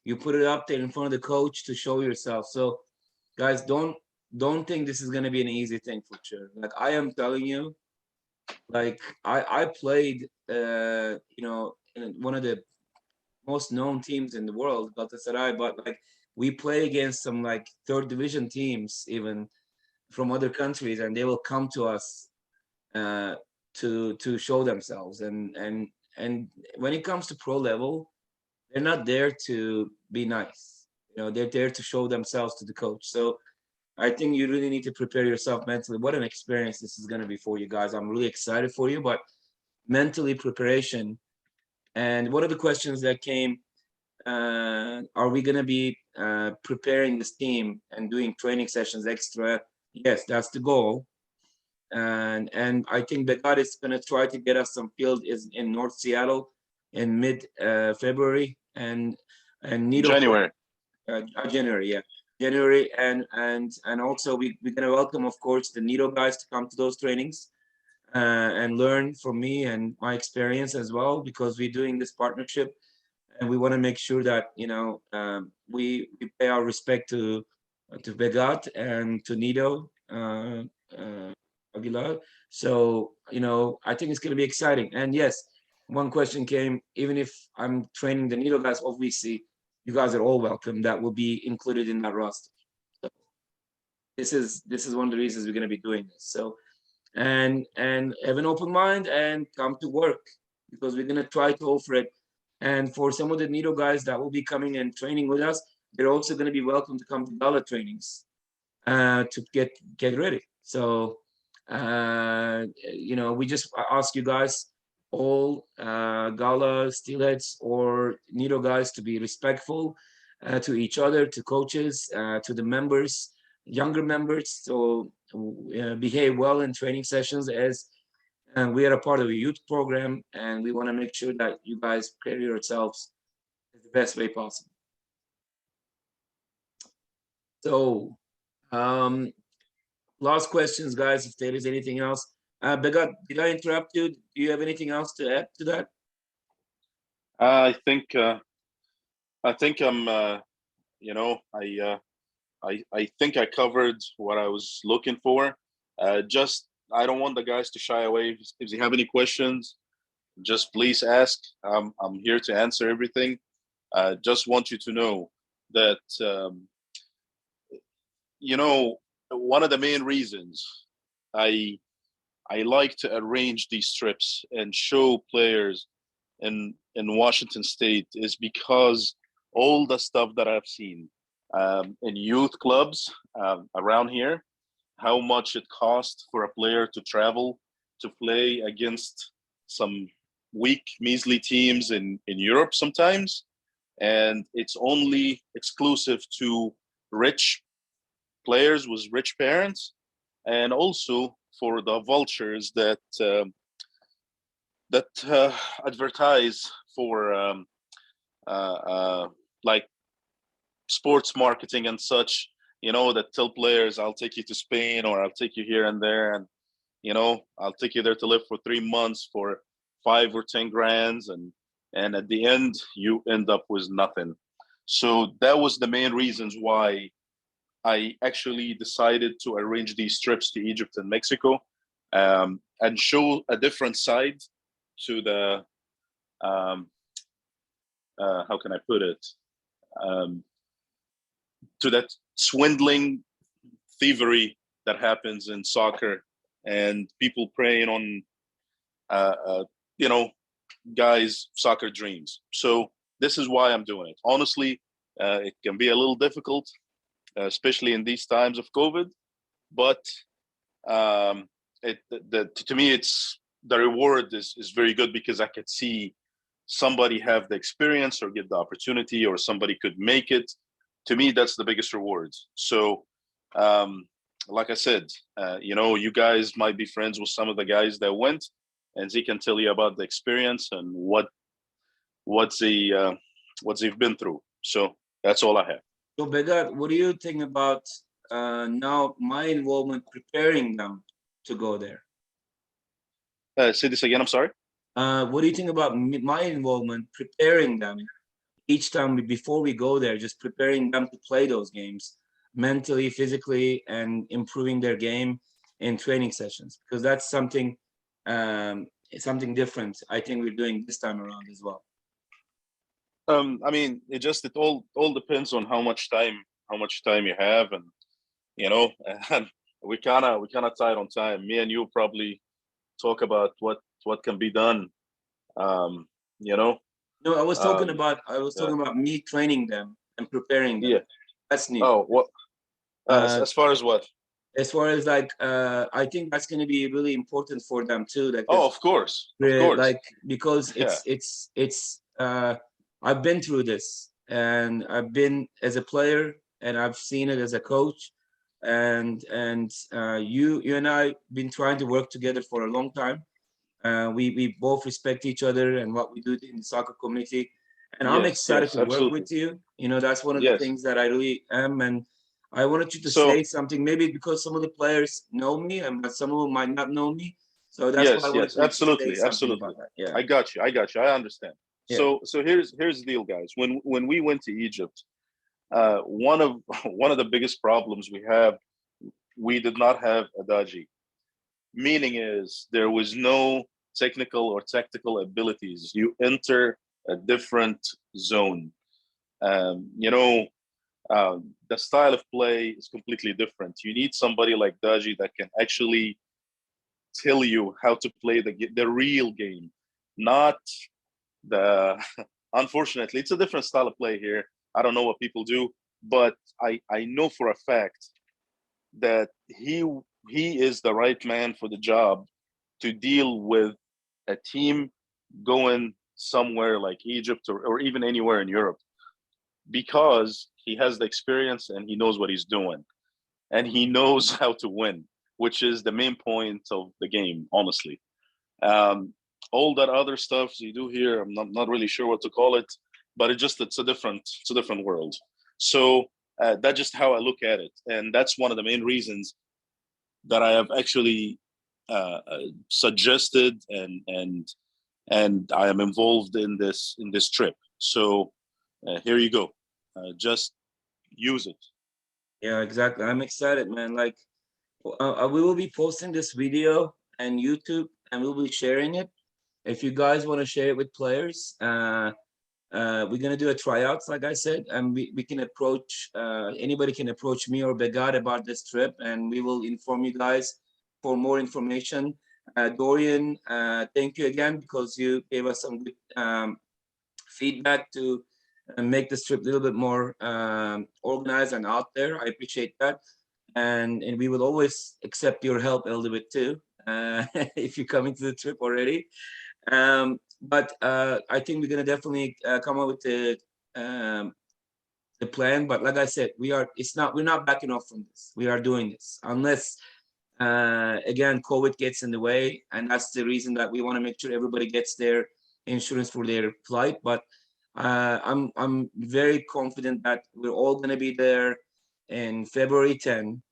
you put it up there in front of the coach to show yourself. So guys, don't think this is gonna be an easy thing for sure. Like I am telling you, like I played in one of the most known teams in the world, Galatasaray, but like we play against some like 3rd division teams even from other countries, and they will come to us to show themselves. And when it comes to pro level, they're not there to be nice. They're there to show themselves to the coach. So I think you really need to prepare yourself mentally. What an experience this is going to be for you guys. I'm really excited for you, but mentally preparation. And one of the questions that came, are we going to be preparing this team and doing training sessions extra? Yes, that's the goal. And I think Begat is going to try to get us some field is in North Seattle in mid February and Nido January. January, yeah. January, and also we're gonna welcome, of course, the Nido guys to come to those trainings and learn from me and my experience as well, because we're doing this partnership and we want to make sure that we pay our respect to Begat and to Nido Aguilar. So I think it's gonna be exciting. And yes, one question came, even if I'm training the Nido guys, obviously you guys are all welcome. That will be included in that roster. So this is one of the reasons we're going to be doing this. So and have an open mind and come to work, because we're going to try to offer it. And for some of the Nido guys that will be coming and training with us, they're also going to be welcome to come to Gala trainings to get ready. So we just ask you guys, all Gala, Steelheads, or Nido guys, to be respectful to each other, to coaches, to the members, younger members. So behave well in training sessions, as we are a part of a youth program, and we want to make sure that you guys carry yourselves in the best way possible. So last questions, guys, if there is anything else. Begat, did I interrupt you? Do you have anything else to add to that? I think I'm I think I covered what I was looking for. Just I don't want the guys to shy away. If you have any questions, just please ask. I'm here to answer everything. Just want you to know that one of the main reasons I like to arrange these trips and show players in Washington State is because all the stuff that I've seen in youth clubs around here, how much it costs for a player to travel to play against some weak, measly teams in Europe sometimes. And it's only exclusive to rich players with rich parents, and also for the vultures that advertise for like sports marketing and such, that tell players, I'll take you to Spain, or I'll take you here and there, and I'll take you there to live for 3 months for 5 or 10 grands, and at the end you end up with nothing. So that was the main reasons why I actually decided to arrange these trips to Egypt and Mexico, and show a different side to the how can I put it, to that swindling thievery that happens in soccer, and people preying on guys' soccer dreams. So this is why I'm doing it. Honestly, it can be a little difficult, especially in these times of COVID, but to me, it's the reward is very good, because I could see somebody have the experience or get the opportunity, or somebody could make it. To me, that's the biggest reward. So like I said, you guys might be friends with some of the guys that went, and they can tell you about the experience and what they've been through. So that's all I have. So Begat, what do you think about now my involvement preparing them to go there? Say this again, I'm sorry. What do you think about my involvement preparing them each time before we go there, just preparing them to play those games mentally, physically, and improving their game in training sessions? Because that's something different I think we're doing this time around as well. I mean, it all depends on how much time you have, and and we kind of tight on time. Me and you probably talk about what can be done. No, I was talking about me training them and preparing them. Yeah, that's new. Oh, what? As far as what? As far as I think that's going to be really important for them too. Of course. Because it's I've been through this, and I've been as a player, and I've seen it as a coach, and you and I been trying to work together for a long time. We both respect each other and what we do in the soccer community, and I'm excited to work with you. That's one of the things that I really am, and I wanted you to say something, maybe because some of the players know me, but some of them might not know me. So that's why I wanted to absolutely. about that. Yeah, I got you. I understand. Yeah. So here's the deal, guys. When we went to Egypt, one of the biggest problems we did not have Adaji. Meaning is there was no technical or tactical abilities. You enter a different zone. You know, the style of play is completely different. You need somebody like Daji that can actually tell you how to play the real game, not the. Unfortunately, it's a different style of play here. I don't know what people do, but I know for a fact that he is the right man for the job to deal with a team going somewhere like Egypt or even anywhere in Europe, because he has the experience and he knows what he's doing and he knows how to win, which is the main point of the game, honestly. Um, all that other stuff you do here, I'm not really sure what to call it, but it's a different world. So that's just how I look at it, and that's one of the main reasons that I have actually suggested and I am involved in this trip. So here you go. Just use it. Yeah, exactly. I'm excited, man. Like, we will be posting this video and YouTube, and we'll be sharing it. If you guys want to share it with players, we're gonna do a tryouts, like I said, and we can approach anybody can approach me or Begad about this trip, and we will inform you guys for more information. Dorian, thank you again because you gave us some good feedback to make this trip a little bit more organized and out there. I appreciate that, and we will always accept your help a little bit too if you're coming to the trip already. But I think we're gonna definitely come up with the plan. But like I said, we're not backing off from this. We are doing this unless again COVID gets in the way, and that's the reason that we want to make sure everybody gets their insurance for their flight. But I'm very confident that we're all gonna be there in February 10.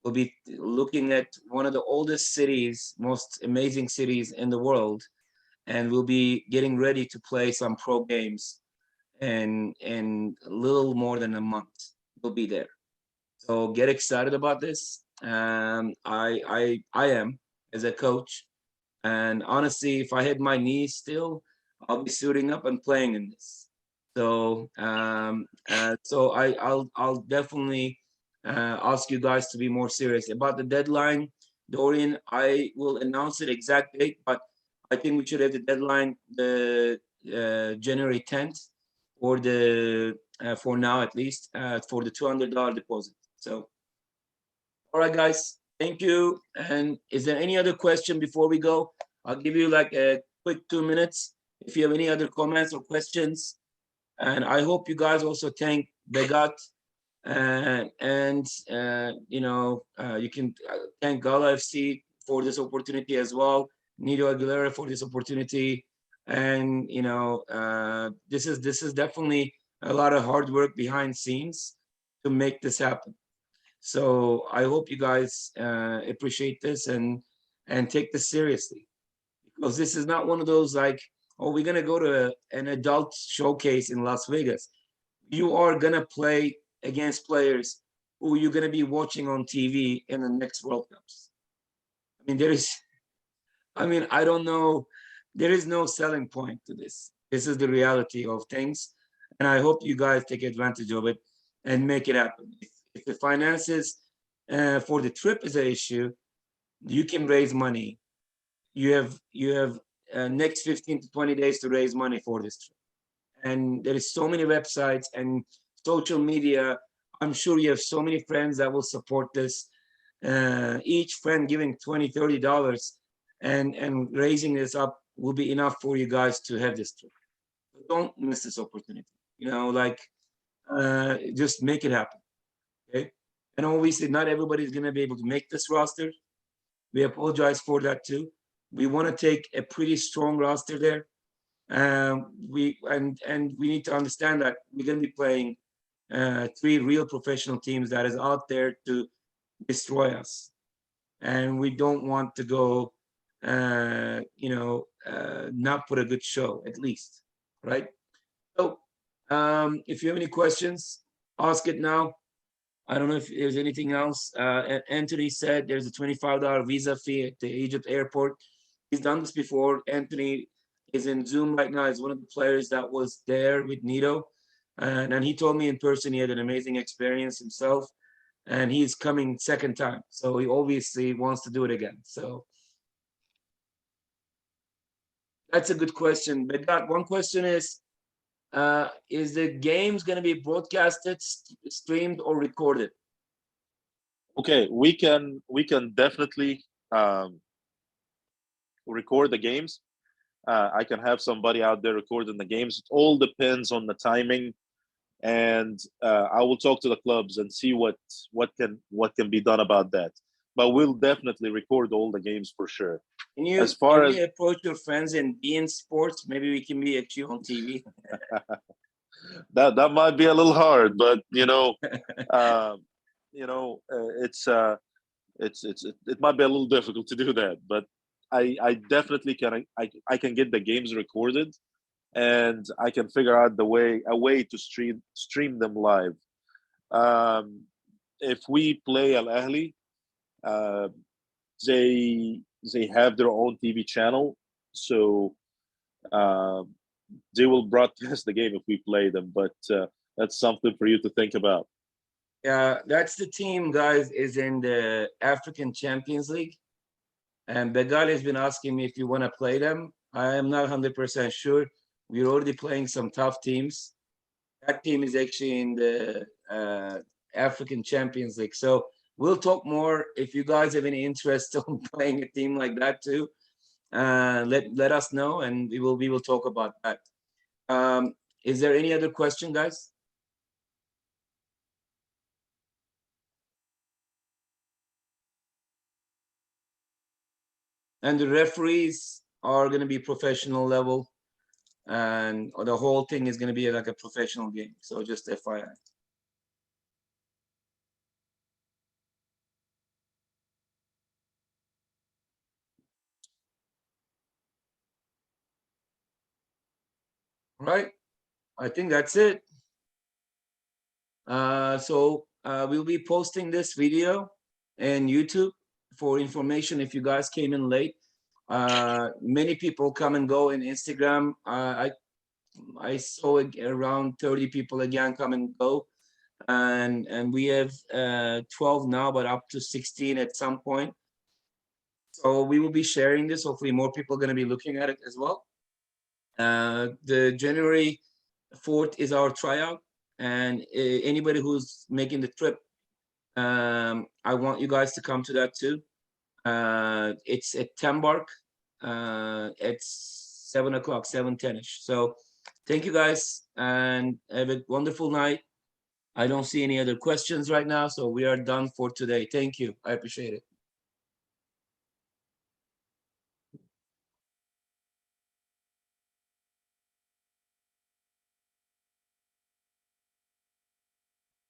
We'll be looking at one of the oldest cities, most amazing cities in the world, and we'll be getting ready to play some pro games in a little more than a month. We'll be there. So get excited about this. I am as a coach, and honestly, if I hit my knees still, I'll be suiting up and playing in this. So I'll definitely ask you guys to be more serious about the deadline. Dorian, I will announce the exact date, but I think we should have the deadline the January 10th, or the for now at least for the $200 deposit. So, all right, guys, thank you. And is there any other question before we go? I'll give you like a quick 2 minutes if you have any other comments or questions. And I hope you guys also thank Begat you can thank Gala FC for this opportunity as well. Nido Aguilera for this opportunity, and this is definitely a lot of hard work behind scenes to make this happen. So I hope you guys appreciate this and take this seriously, because this is not one of those like, oh, we're gonna go to an adult showcase in Las Vegas. You are gonna play against players who you're gonna be watching on TV in the next World Cups. I don't know. There is no selling point to this. This is the reality of things. And I hope you guys take advantage of it and make it happen. If the finances for the trip is an issue, you can raise money. You have next 15 to 20 days to raise money for this trip. And there is so many websites and social media. I'm sure you have so many friends that will support this. Each friend giving $20, $30 and raising this up will be enough for you guys to have this trip. So don't miss this opportunity. Just make it happen. Okay. And obviously not everybody's gonna be able to make this roster. We apologize for that too. We want to take a pretty strong roster there. We need to understand that we're going to be playing 3 real professional teams that is out there to destroy us, and we don't want to go, not put a good show at least, right? So, if you have any questions, ask it now. I don't know if there's anything else. Anthony said there's a $25 visa fee at the Egypt airport. He's done this before. Anthony is in Zoom right now. He's one of the players that was there with Nito. And he told me in person he had an amazing experience himself. And he's coming second time. So he obviously wants to do it again. So that's a good question. But that one question is the games going to be broadcasted, streamed, or recorded? Okay, we can definitely record the games. I can have somebody out there recording the games. It all depends on the timing, and I will talk to the clubs and see what can be done about that. But we'll definitely record all the games for sure. Can you, as far as approach your friends in beIN Sports? Maybe we can be actually on TV. that might be a little hard, but it might be a little difficult to do that. But I definitely can. I can get the games recorded, and I can figure out a way to stream them live. If we play Al Ahly, they have their own TV channel, so they will broadcast the game if we play them. But that's something for you to think about. Yeah, that's the team, guys, is in the African Champions League. And Begali has been asking me if you want to play them. I am not 100% sure. We're already playing some tough teams. That team is actually in the African Champions League. So we'll talk more. If you guys have any interest on playing a team like that too, let us know, and we will talk about that. Is there any other question, guys? And the referees are going to be professional level, and the whole thing is going to be like a professional game. So just FYI. Right, I think that's it. So we'll be posting this video in YouTube for information if you guys came in late. Many people come and go in Instagram. I saw around 30 people again come and go, and we have 12 now, but up to 16 at some point. So we will be sharing this. Hopefully more people are going to be looking at it as well. The January 4th is our tryout, and anybody who's making the trip, I want you guys to come to that too. It's at Tambark. It's 7 o'clock, 7:10ish. So thank you guys, and have a wonderful night. I don't see any other questions right now, so we are done for today. Thank you. I appreciate it.